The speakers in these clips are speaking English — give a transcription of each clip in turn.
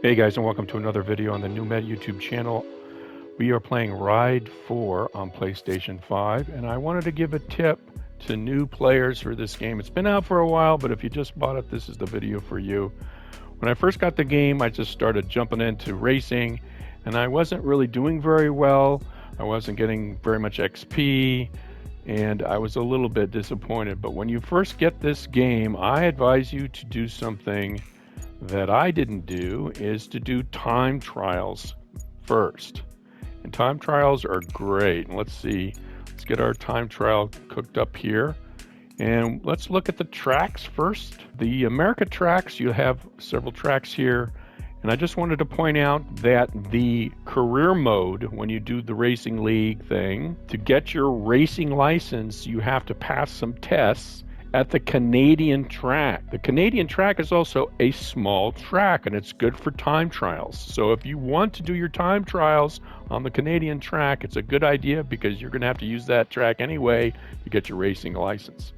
Hey guys, and welcome to another video on the Nuumet YouTube channel. We are playing Ride 4 on PlayStation 5, and I wanted to give a tip to new players for this game. It's been out for a while, but if you just bought it, this is the video for you. When I first got the game, I just started jumping into racing, and I wasn't really doing very well. I wasn't getting very much XP, and I was a little bit disappointed. But when you first get this game, I advise you to do something that I didn't do, is to do time trials first. And time trials are great. Let's see, let's get our time trial cooked up here. And let's look at the tracks first. The America tracks, you have several tracks here. And I just wanted to point out that the career mode, when you do the racing league thing, to get your racing license, you have to pass some tests at the Canadian track. The Canadian track is also a small track, and it's good for time trials. So if you want to do your time trials on the Canadian track, it's a good idea because you're going to have to use that track anyway to get your racing license.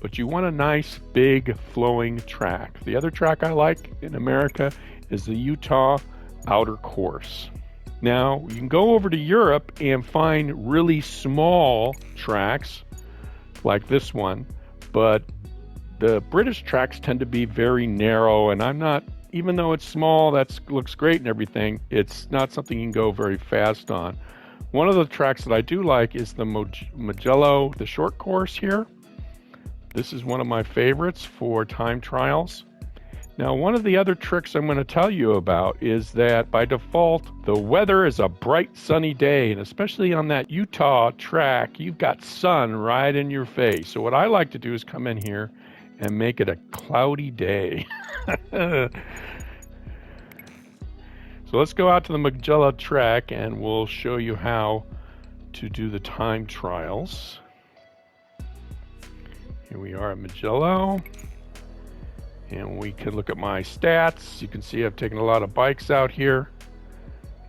But you want a nice, big, flowing track. The other track I like in America is the Utah Outer Course. Now, you can go over to Europe and find really small tracks like this one. But the British tracks tend to be very narrow, and I'm not, even though it's small, that looks great and everything, it's not something you can go very fast on. One of the tracks that I do like is the Mugello, the short course here. This is one of my favorites for time trials. Now, one of the other tricks I'm going to tell you about is that by default, the weather is a bright sunny day, and especially on that Utah track, you've got sun right in your face. So what I like to do is come in here and make it a cloudy day. So let's go out to the Mugello track and we'll show you how to do the time trials. Here we are at Mugello. And we can look at my stats. You can see I've taken a lot of bikes out here.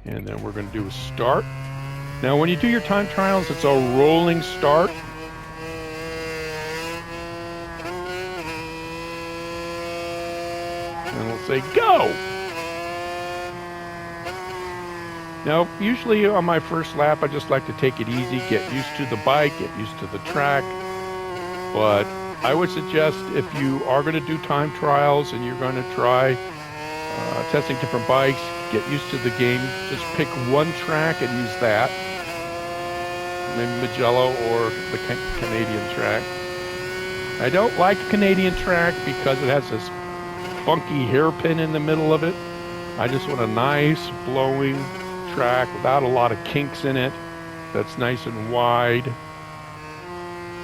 And then we're going to do a start. Now, when you do your time trials, it's a rolling start. And we'll say, go! Now, usually on my first lap, I just like to take it easy, get used to the bike, get used to the track. But I would suggest if you are going to do time trials and you're going to try testing different bikes, get used to the game, just pick one track and use that. Maybe Mugello or the Canadian track. I don't like Canadian track because it has this funky hairpin in the middle of it. I just want a nice flowing track without a lot of kinks in it, that's nice and wide.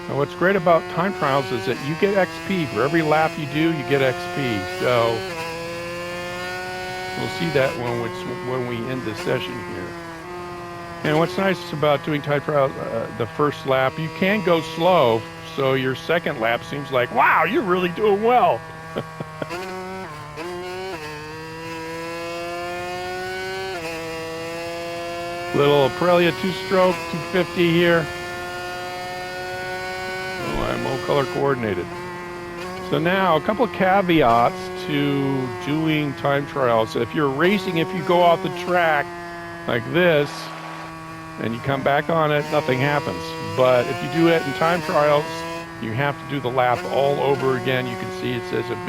Now, what's great about time trials is that you get XP. For every lap you do, you get XP. So we'll see that when we end the session here. And what's nice about doing time trials, the first lap, you can go slow. So your second lap seems like, wow, you're really doing well. Little Aprilia 2-stroke 250 here. Color coordinated. So now a couple of caveats to doing time trials. If you're racing, if you go off the track like this and you come back on it, nothing happens. But if you do it in time trials, you have to do the lap all over again. You can see it says a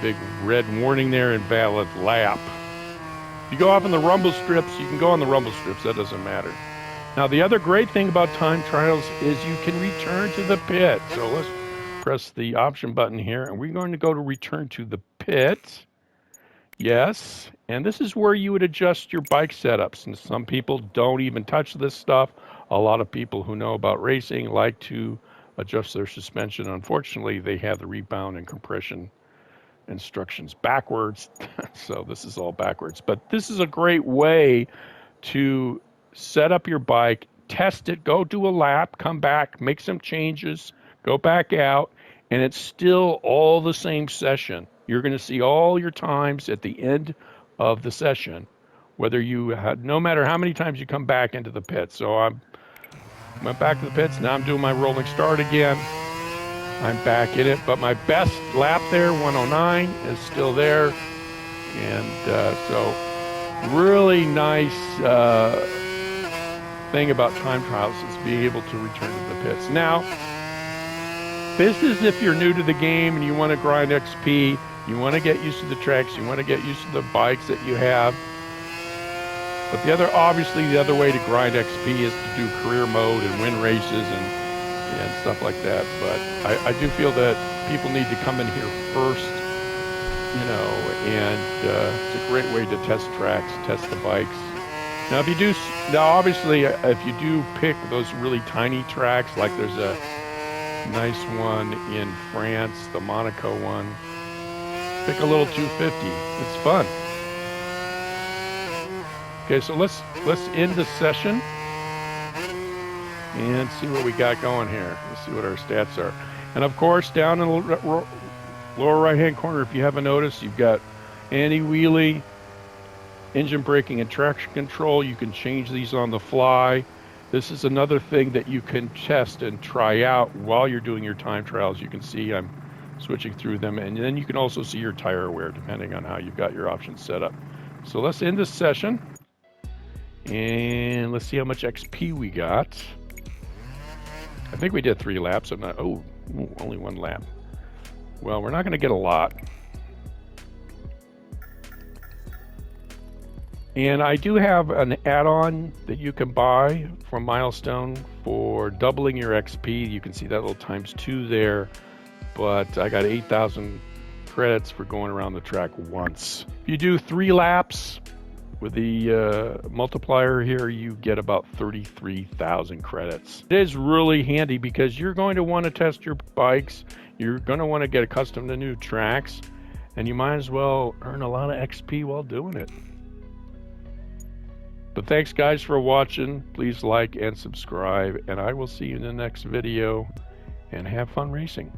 big red warning there, invalid lap. If you go off in the rumble strips, you can go on the rumble strips, that doesn't matter. Now, the other great thing about time trials is you can return to the pit. So let's press the option button here, and we're going to go to return to the pit. Yes, and this is where you would adjust your bike setups. And some people don't even touch this stuff. A lot of people who know about racing like to adjust their suspension. Unfortunately, they have the rebound and compression instructions backwards. So this is all backwards. But this is a great way to set up your bike, test it, go do a lap, come back, make some changes, go back out, and it's still all the same session. You're going to see all your times at the end of the session, whether you had, no matter how many times you come back into the pit. So I went back to the pits, now I'm doing my rolling start again. I'm back in it, but my best lap there, 109, is still there. And so really nice thing about time trials is being able to return to the pits. Now, this is if you're new to the game and you want to grind XP, you want to get used to the tracks, you want to get used to the bikes that you have. But obviously the other way to grind XP is to do career mode and win races and stuff like that. But I do feel that people need to come in here first, you know, and it's a great way to test tracks, test the bikes. Now obviously if you do pick those really tiny tracks, like there's a nice one in France, the Monaco one, pick a little 250. It's fun. Okay, so let's end the session and see what we got going here. Let's see what our stats are. And of course, down in the lower right-hand corner, if you haven't noticed, you've got anti-wheelie, engine braking, and traction control. You can change these on the fly. This is another thing that you can test and try out while you're doing your time trials. You can see I'm switching through them, and then you can also see your tire wear depending on how you've got your options set up. So let's end this session. And let's see how much XP we got. I think we did 3 laps. I'm not, only 1 lap. Well, we're not going to get a lot. And I do have an add-on that you can buy from Milestone for doubling your XP. You can see that little ×2 there. But I got 8,000 credits for going around the track once. If you do 3 laps, with the multiplier here, you get about 33,000 credits. It is really handy because you're going to want to test your bikes. You're going to want to get accustomed to new tracks, and you might as well earn a lot of XP while doing it. But thanks guys for watching. Please like and subscribe, and I will see you in the next video, and have fun racing.